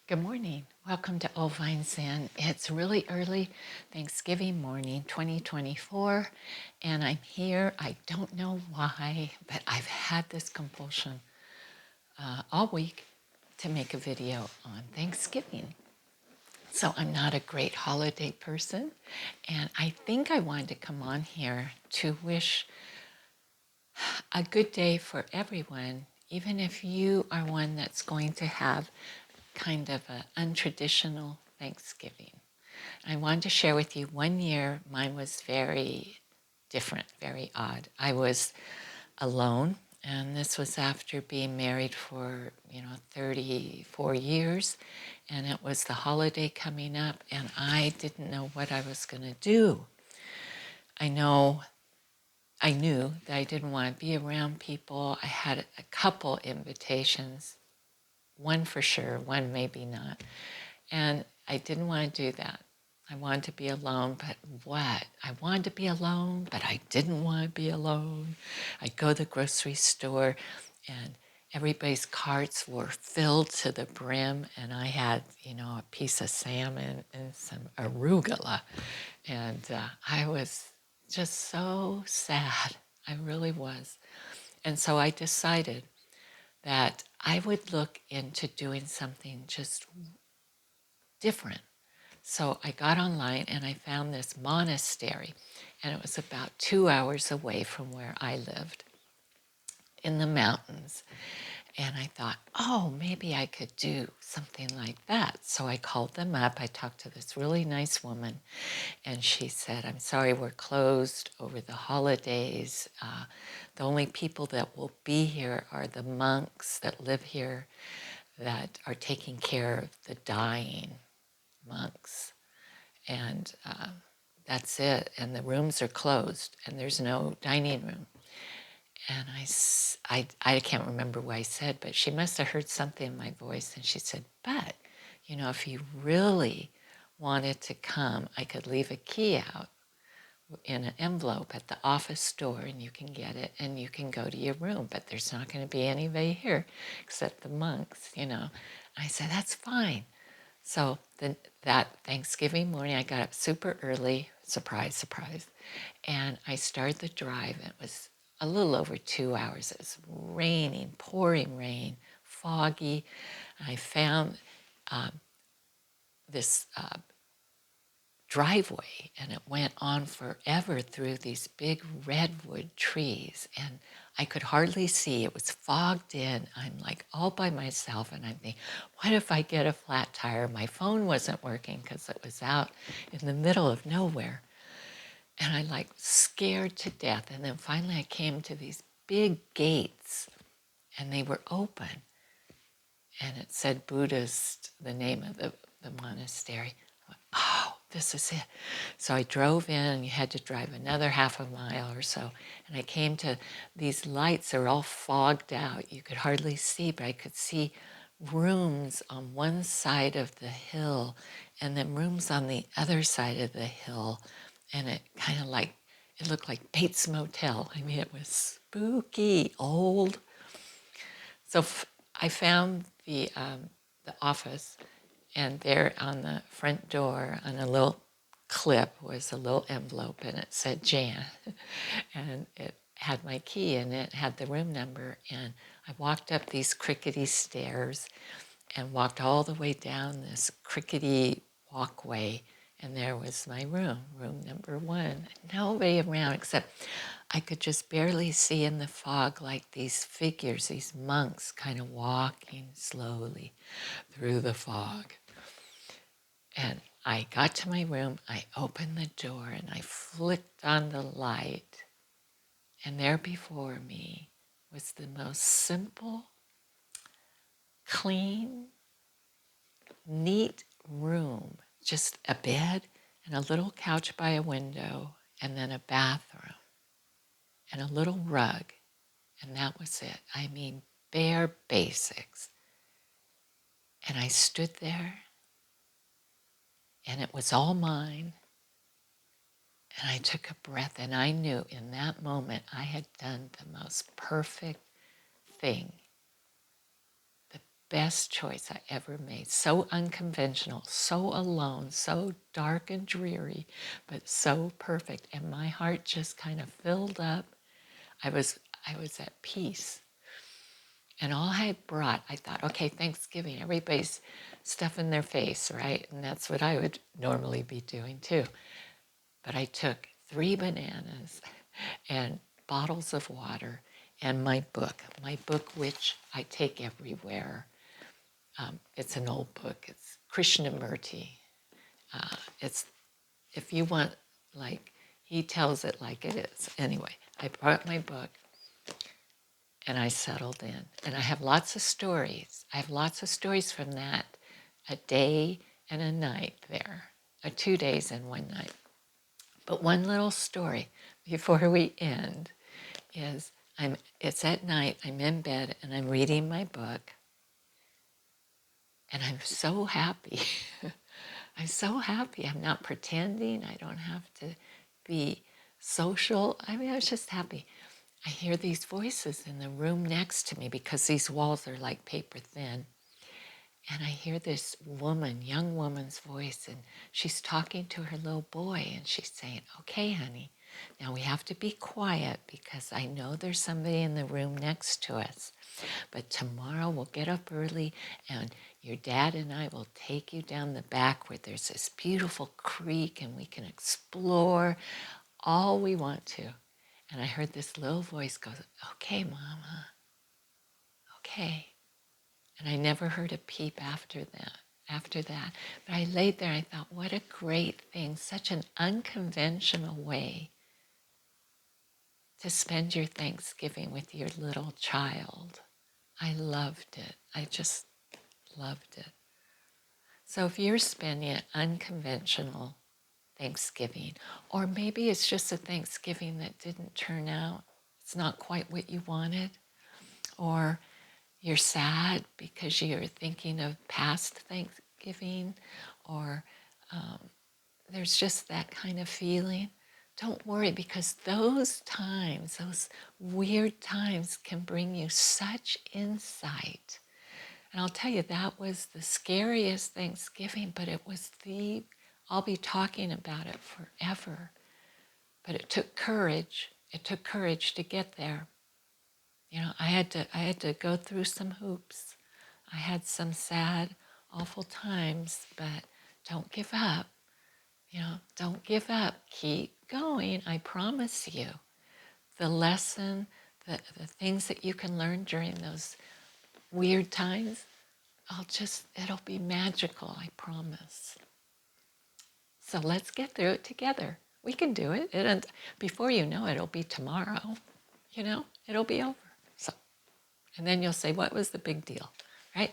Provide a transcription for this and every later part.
Good morning. Welcome to Old Vines Inn. It's really early Thanksgiving morning, 2024, and I'm here. I don't know why, but I've had this compulsion all week to make a video on Thanksgiving. So I'm not a great holiday person, and I think I wanted to come on here to wish a good day for everyone, even if you are one that's going to have kind of an untraditional Thanksgiving. I wanted to share with you one year, mine was very different, very odd. I was alone, and this was after being married for, 34 years, and it was the holiday coming up, and I didn't know what I was going to do. I knew that I didn't want to be around people. I had a couple invitations, one for sure, one maybe not. And I didn't want to do that. I wanted to be alone, but what? I wanted to be alone, but I didn't want to be alone. I'd go to the grocery store and everybody's carts were filled to the brim, and I had, a piece of salmon and some arugula. And I was just so sad. I really was. And so I decided that I would look into doing something just different. So I got online and I found this monastery, and it was about 2 hours away from where I lived in the mountains. And I thought, oh, maybe I could do something like that. So I called them up. I talked to this really nice woman, and she said, I'm sorry, we're closed over the holidays. The only people that will be here are the monks that live here that are taking care of the dying monks. And that's it. And the rooms are closed, and there's no dining room. And I can't remember what I said, but she must have heard something in my voice. And she said, but, if you really wanted to come, I could leave a key out in an envelope at the office door, and you can get it and you can go to your room. But there's not going to be anybody here except the monks. I said, that's fine. So that Thanksgiving morning, I got up super early, surprise, surprise, and I started the drive. It was a little over 2 hours. It was raining, pouring rain, foggy. I found this driveway, and it went on forever through these big redwood trees, and I could hardly see. It was fogged in. I'm like all by myself, and I'm thinking, what if I get a flat tire? My phone wasn't working because it was out in the middle of nowhere, and I like scared to death. And then finally I came to these big gates, and they were open, and it said Buddhist, the name of the monastery. I went, oh, this is it. So I drove in, and you had to drive another half a mile or so. And I came to these lights are all fogged out. You could hardly see, but I could see rooms on one side of the hill and then rooms on the other side of the hill. And it kind of like, it looked like Bates Motel. I mean, it was spooky, old. So I found the office, and there on the front door, on a little clip, was a little envelope, and it said Jan, and it had my key, and it had the room number. And I walked up these crickety stairs, and walked all the way down this crickety walkway, and there was my room, room number 1. Nobody around except I could just barely see in the fog, like these figures, these monks kind of walking slowly through the fog. And I got to my room, I opened the door, and I flicked on the light, and there before me was the most simple, clean, neat room, just a bed and a little couch by a window, and then a bathroom and a little rug, and that was it. I mean, bare basics. And I stood there, and it was all mine, and I took a breath, and I knew in that moment I had done the most perfect thing, the best choice I ever made. So unconventional, so alone, so dark and dreary, but so perfect. And my heart just kind of filled up. I was at peace. And all I had brought, I thought, okay, Thanksgiving, everybody's stuffing their face, right? And that's what I would normally be doing too. But I took 3 bananas and bottles of water and my book which I take everywhere. It's an old book. It's Krishnamurti. It's, if you want, like, he tells it like it is. Anyway, I brought my book and I settled in. And I have lots of stories. I have lots of stories from that, a day and a night there, 2 days and 1 night. But one little story before we end is it's at night, I'm in bed and I'm reading my book and I'm so happy. I'm so happy. I'm not pretending. I don't have to be social. I mean, I was just happy. I hear these voices in the room next to me because these walls are like paper thin. And I hear this woman, young woman's voice, and she's talking to her little boy, and she's saying, okay, honey, now we have to be quiet because I know there's somebody in the room next to us. But tomorrow we'll get up early, and your dad and I will take you down the back where there's this beautiful creek, and we can explore all we want to. And I heard this little voice go, okay, Mama, okay. And I never heard a peep after that. But I laid there and I thought, what a great thing, such an unconventional way to spend your Thanksgiving with your little child. I loved it. I just loved it. So if you're spending an unconventional Thanksgiving, or maybe it's just a Thanksgiving that didn't turn out, it's not quite what you wanted, or you're sad because you're thinking of past Thanksgiving, or there's just that kind of feeling. Don't worry, because those times, those weird times, can bring you such insight. And I'll tell you, that was the scariest Thanksgiving, but it was I'll be talking about it forever. But it took courage. It took courage to get there. You know, I had to go through some hoops. I had some sad, awful times, but don't give up. You know, don't give up. Keep going. I promise you. The lesson, the things that you can learn during those weird times, it'll be magical, I promise. So let's get through it together. We can do it. And before you know it, it'll be tomorrow. You know, it'll be over. So, and then you'll say, what was the big deal, right?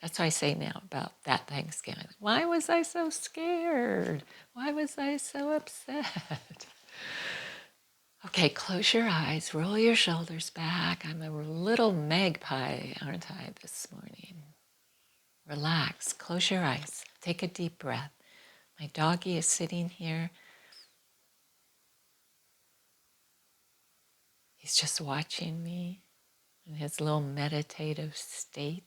That's what I say now about that Thanksgiving. Why was I so scared? Why was I so upset? Okay, close your eyes, roll your shoulders back. I'm a little magpie, aren't I, this morning? Relax, close your eyes, take a deep breath. My doggy is sitting here. He's just watching me in his little meditative state.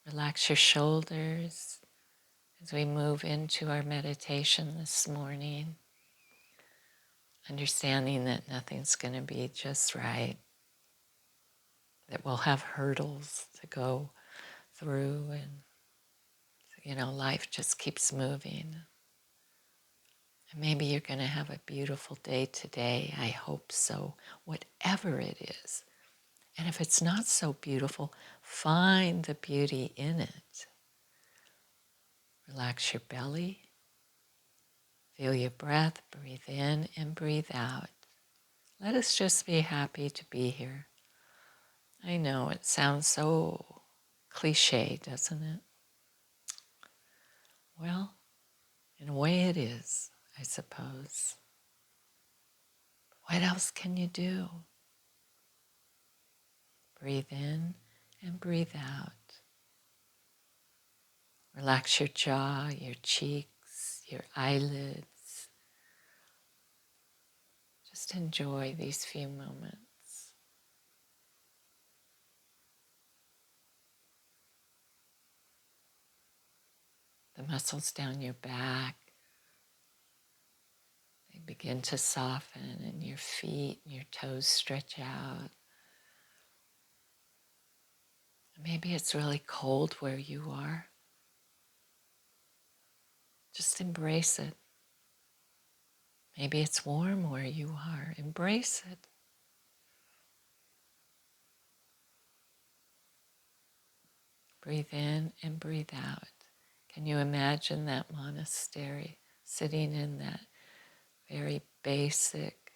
Relax your shoulders as we move into our meditation this morning, understanding that nothing's going to be just right, that we'll have hurdles to go through, and you know, life just keeps moving. And maybe you're going to have a beautiful day today. I hope so, whatever it is. And if it's not so beautiful, find the beauty in it. Relax your belly. Feel your breath. Breathe in and breathe out. Let us just be happy to be here. I know it sounds so cliche, doesn't it? Well, in a way it is, I suppose. What else can you do? Breathe in and breathe out. Relax your jaw, your cheeks, your eyelids. Just enjoy these few moments. The muscles down your back, they begin to soften, and your feet and your toes stretch out. Maybe it's really cold where you are. Just embrace it. Maybe it's warm where you are. Embrace it. Breathe in and breathe out. Can you imagine that monastery sitting in that very basic,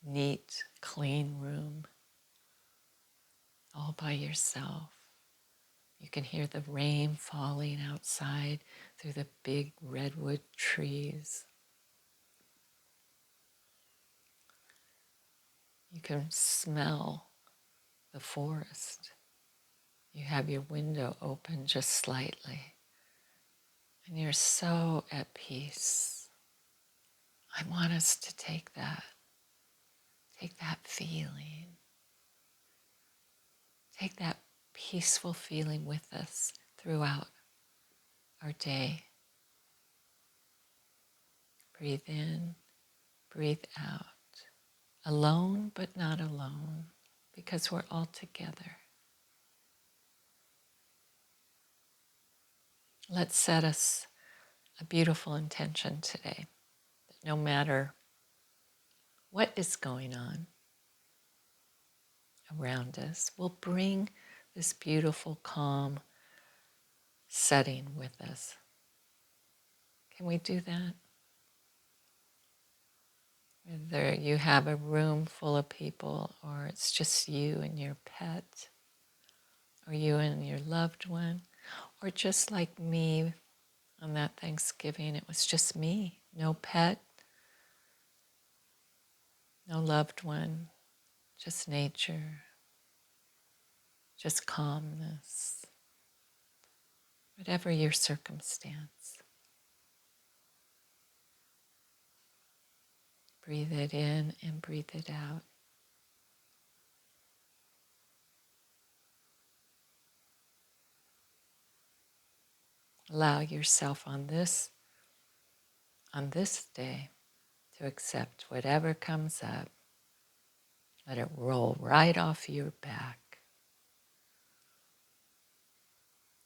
neat, clean room, all by yourself? You can hear the rain falling outside through the big redwood trees. You can smell the forest. You have your window open just slightly, and you're so at peace. I want us to take that feeling, take that peaceful feeling with us throughout our day. Breathe in, breathe out. Alone, but not alone, because we're all together. Let's set us a beautiful intention today, that no matter what is going on around us, we'll bring this beautiful, calm setting with us. Can we do that? Whether you have a room full of people, or it's just you and your pet, or you and your loved one, or just like me on that Thanksgiving, it was just me, no pet, no loved one, just nature, just calmness, whatever your circumstance. Breathe it in and breathe it out. Allow yourself on this day to accept whatever comes up. Let it roll right off your back.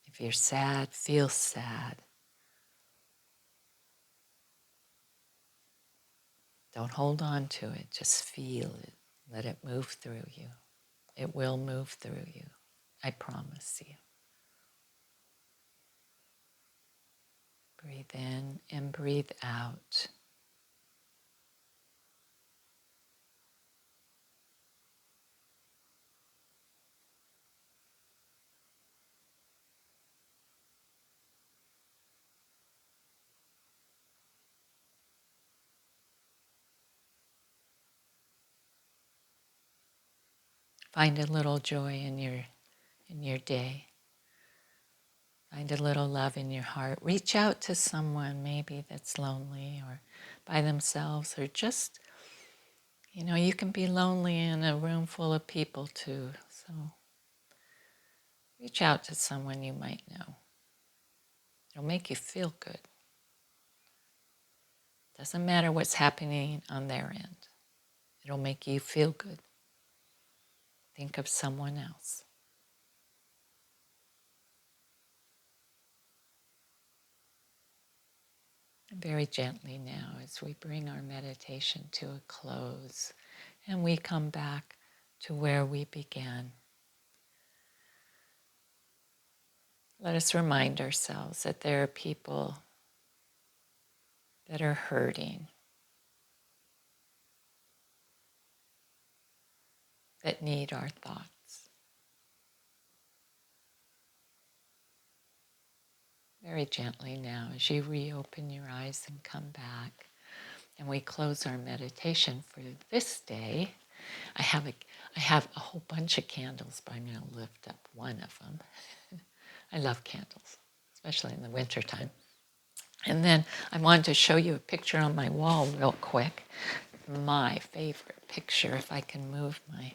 If you're sad, feel sad. Don't hold on to it, just feel it. Let it move through you. It will move through you. I promise you. Breathe in and breathe out. Find a little joy in your day. Find a little love in your heart. Reach out to someone maybe that's lonely or by themselves, or just, you can be lonely in a room full of people too. So reach out to someone you might know. It'll make you feel good. Doesn't matter what's happening on their end. It'll make you feel good. Think of someone else. And very gently now, as we bring our meditation to a close and we come back to where we began, let us remind ourselves that there are people that are hurting, that need our thoughts. Very gently now, as you reopen your eyes and come back, and we close our meditation for this day. I have a whole bunch of candles, but I'm going to lift up one of them. I love candles, especially in the wintertime. And then I wanted to show you a picture on my wall real quick. My favorite picture, if I can move my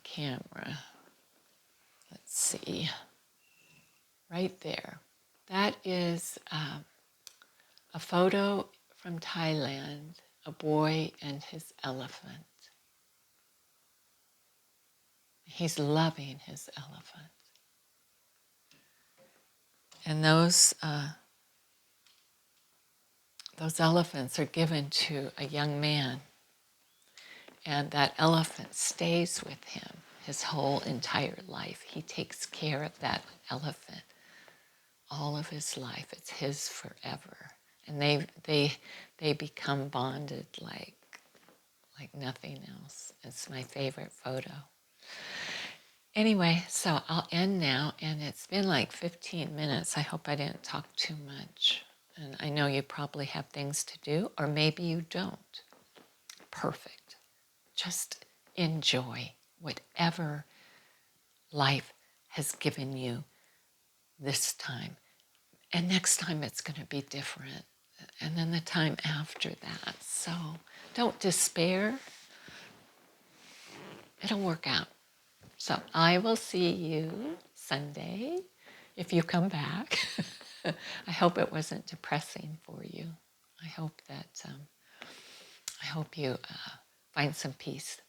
camera. Let's see. Right there. That is a photo from Thailand, a boy and his elephant. He's loving his elephant. And those elephants are given to a young man, and that elephant stays with him his whole entire life. He takes care of that elephant all of his life. It's his forever. And they become bonded like nothing else. It's my favorite photo. Anyway, so I'll end now, and it's been like 15 minutes. I hope I didn't talk too much. And I know you probably have things to do, or maybe you don't. Perfect. Just enjoy whatever life has given you this time. And next time it's going to be different. And then the time after that. So don't despair. It'll work out. So I will see you Sunday if you come back. I hope it wasn't depressing for you. I hope you find some peace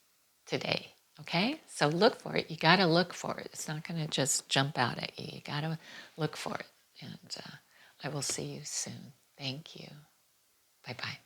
today. Okay? So look for it. You got to look for it. It's not going to just jump out at you. You got to look for it. And I will see you soon. Thank you. Bye-bye.